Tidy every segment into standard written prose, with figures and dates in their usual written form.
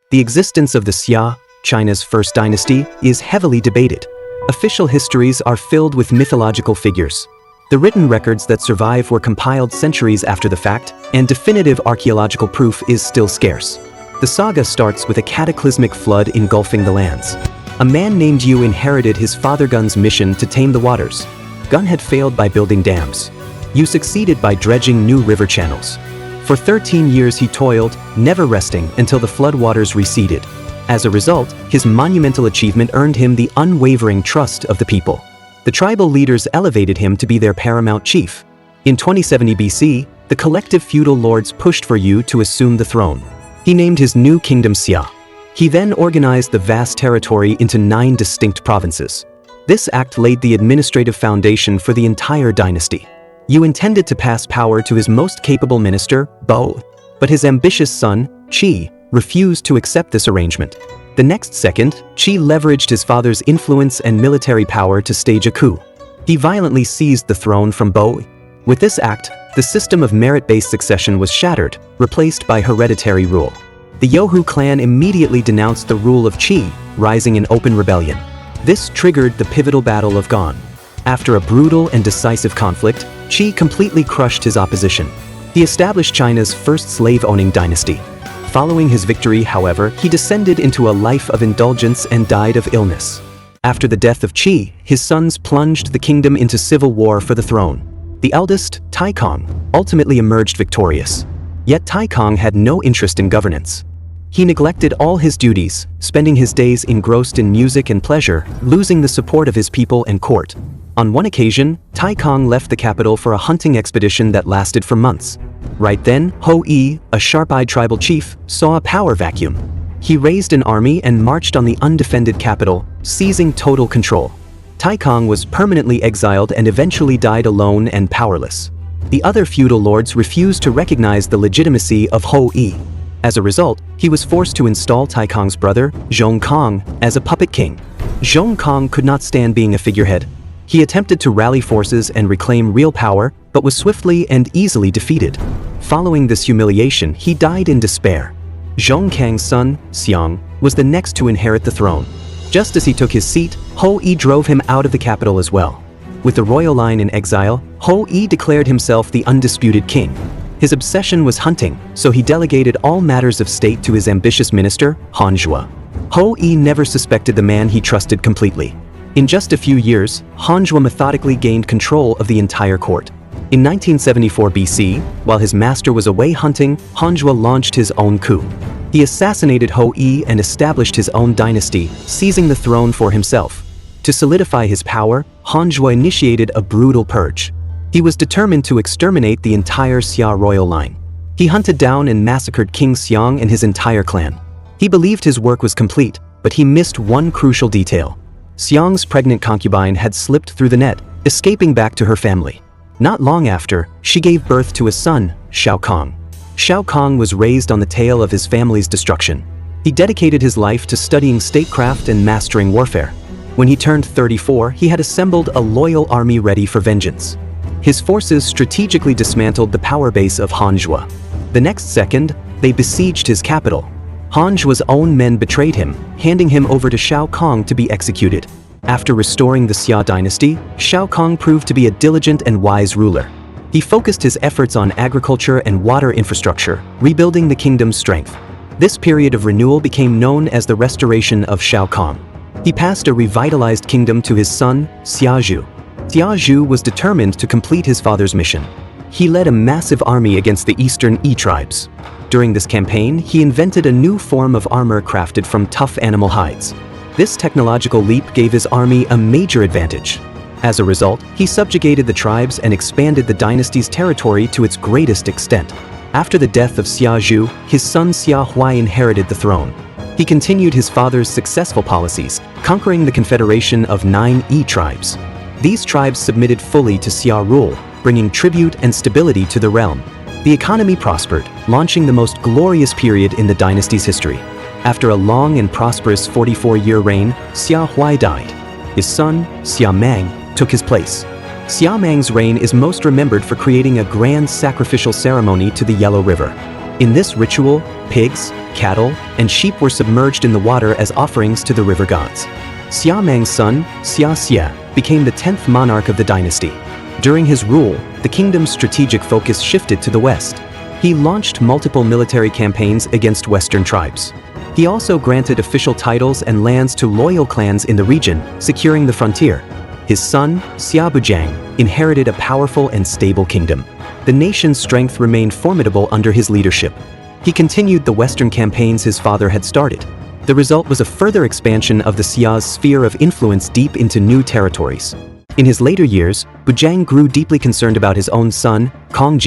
The existence of the Xia, China's first dynasty, is heavily debated. Official histories are filled with mythological figures. The written records that survive were compiled centuries after the fact, and definitive archaeological proof is still scarce. The saga starts with a cataclysmic flood engulfing the lands. A man named Yu inherited his father Gun's mission to tame the waters. Gun had failed by building dams. Yu succeeded by dredging new river channels. For 13 years he toiled, never resting until the floodwaters receded. As a result, his monumental achievement earned him the unwavering trust of the people. The tribal leaders elevated him to be their paramount chief. In 2070 BC, the collective feudal lords pushed for Yu to assume the throne. He named his new kingdom Xia. He then organized the vast territory into 9 distinct provinces. This act laid the administrative foundation for the entire dynasty. Yu intended to pass power to his most capable minister, Bo, but his ambitious son, Qi, refused to accept this arrangement. The next second, Qi leveraged his father's influence and military power to stage a coup. He violently seized the throne from Bo. With this act, the system of merit-based succession was shattered, replaced by hereditary rule. The Yohu clan immediately denounced the rule of Qi, rising in open rebellion. This triggered the pivotal Battle of Gan. After a brutal and decisive conflict, Qi completely crushed his opposition. He established China's first slave-owning dynasty. Following his victory, however, he descended into a life of indulgence and died of illness. After the death of Qi, his sons plunged the kingdom into civil war for the throne. The eldest, Kang, ultimately emerged victorious. Yet Kang had no interest in governance. He neglected all his duties, spending his days engrossed in music and pleasure, losing the support of his people and court. On one occasion, Kang left the capital for a hunting expedition that lasted for months. Right then, Ho-I, a sharp-eyed tribal chief, saw a power vacuum. He raised an army and marched on the undefended capital, seizing total control. Kang was permanently exiled and eventually died alone and powerless. The other feudal lords refused to recognize the legitimacy of Ho-I. As a result, he was forced to install Kang's brother, Kang, as a puppet king. Kang could not stand being a figurehead. He attempted to rally forces and reclaim real power, but was swiftly and easily defeated. Following this humiliation, he died in despair. Kang's son, Shang, was the next to inherit the throne. Just as he took his seat, Ho-I drove him out of the capital as well. With the royal line in exile, Ho-I declared himself the undisputed king. His obsession was hunting, so he delegated all matters of state to his ambitious minister, Hanzhua. Ho-I never suspected the man he trusted completely. In just a few years, Hanzhua methodically gained control of the entire court. In 1974 BC, while his master was away hunting, Hanzhua launched his own coup. He assassinated Ho-I and established his own dynasty, seizing the throne for himself. To solidify his power, Hanzhua initiated a brutal purge. He was determined to exterminate the entire Xia royal line. He hunted down and massacred King Xiang and his entire clan. He believed his work was complete, but he missed one crucial detail. Xiang's pregnant concubine had slipped through the net, escaping back to her family. Not long after, she gave birth to a son, Shao. Shao was raised on the tale of his family's destruction. He dedicated his life to studying statecraft and mastering warfare. When he turned 34, he had assembled a loyal army ready for vengeance. His forces strategically dismantled the power base of Hanzhua. The next second, they besieged his capital. Hanzhua's own men betrayed him, handing him over to Shao to be executed. After restoring the Xia dynasty, Shao proved to be a diligent and wise ruler. He focused his efforts on agriculture and water infrastructure, rebuilding the kingdom's strength. This period of renewal became known as the Restoration of Shao. He passed a revitalized kingdom to his son, Xia. Xia was determined to complete his father's mission. He led a massive army against the eastern Yi tribes. During this campaign, he invented a new form of armor crafted from tough animal hides. This technological leap gave his army a major advantage. As a result, he subjugated the tribes and expanded the dynasty's territory to its greatest extent. After the death of Xia, his son Xia inherited the throne. He continued his father's successful policies, conquering the confederation of 9 Yi tribes. These tribes submitted fully to Xia rule, bringing tribute and stability to the realm. The economy prospered, launching the most glorious period in the dynasty's history. After a long and prosperous 44-year reign, Xia died. His son, Xia took his place. Xia reign is most remembered for creating a grand sacrificial ceremony to the Yellow River. In this ritual, pigs, cattle, and sheep were submerged in the water as offerings to the river gods. Xia Mang's son, Xia, became the 10th monarch of the dynasty. During his rule, the kingdom's strategic focus shifted to the west. He launched multiple military campaigns against Western tribes. He also granted official titles and lands to loyal clans in the region, securing the frontier. His son, Xia Bujang, inherited a powerful and stable kingdom. The nation's strength remained formidable under his leadership. He continued the Western campaigns his father had started. The result was a further expansion of the Xia's sphere of influence deep into new territories. In his later years, Bujang grew deeply concerned about his own son, Kang.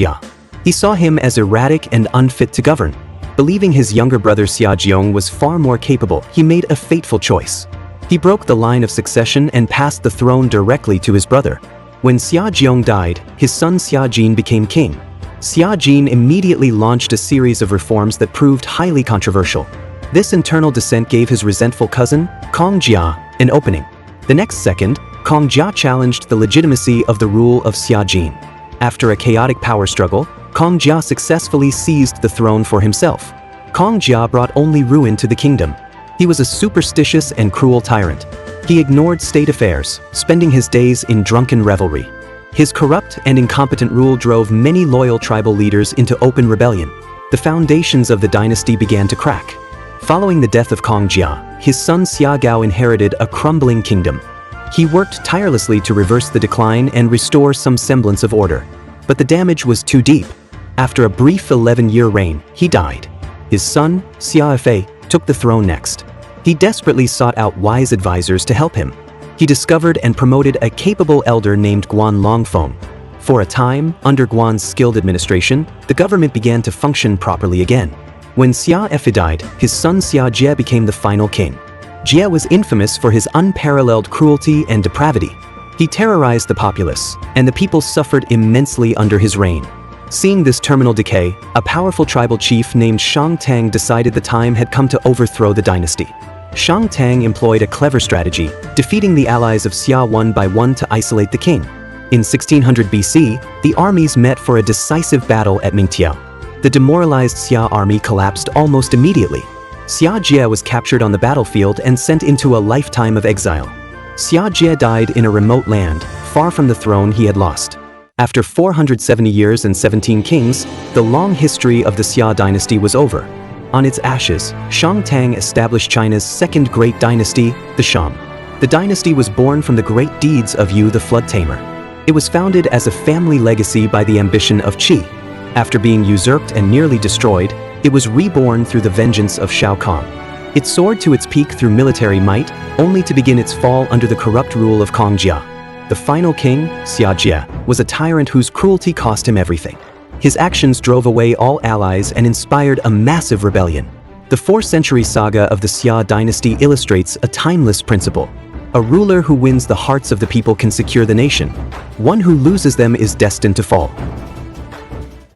He saw him as erratic and unfit to govern. Believing his younger brother Xia was far more capable, he made a fateful choice. He broke the line of succession and passed the throne directly to his brother. When Xia died, his son Xia became king. Xia immediately launched a series of reforms that proved highly controversial. This internal dissent gave his resentful cousin, Kang an opening. The next second, Kang challenged the legitimacy of the rule of Xia. After a chaotic power struggle, Kang successfully seized the throne for himself. Kang brought only ruin to the kingdom. He was a superstitious and cruel tyrant. He ignored state affairs, spending his days in drunken revelry. His corrupt and incompetent rule drove many loyal tribal leaders into open rebellion. The foundations of the dynasty began to crack. Following the death of Kang his son Xia inherited a crumbling kingdom. He worked tirelessly to reverse the decline and restore some semblance of order. But the damage was too deep. After a brief 11-year reign, he died. His son, Xia took the throne next. He desperately sought out wise advisors to help him. He discovered and promoted a capable elder named Guan Longfeng. For a time, under Guan's skilled administration, the government began to function properly again. When Xia died, his son Xia became the final king. Jie was infamous for his unparalleled cruelty and depravity. He terrorized the populace, and the people suffered immensely under his reign. Seeing this terminal decay, a powerful tribal chief named Shang decided the time had come to overthrow the dynasty. Shang employed a clever strategy, defeating the allies of Xia one by one to isolate the king. In 1600 BC, the armies met for a decisive battle at Mingtiao. The demoralized Xia army collapsed almost immediately. Xia was captured on the battlefield and sent into a lifetime of exile. Xia died in a remote land, far from the throne he had lost. After 470 years and 17 kings, the long history of the Xia dynasty was over. On its ashes, Shang established China's second great dynasty, the Shang. The dynasty was born from the great deeds of Yu the Flood Tamer. It was founded as a family legacy by the ambition of Qi. After being usurped and nearly destroyed, it was reborn through the vengeance of Shao Kahn. It soared to its peak through military might, only to begin its fall under the corrupt rule of Kang. The final king, Xia, was a tyrant whose cruelty cost him everything. His actions drove away all allies and inspired a massive rebellion. The 4th-century saga of the Xia dynasty illustrates a timeless principle. A ruler who wins the hearts of the people can secure the nation. One who loses them is destined to fall.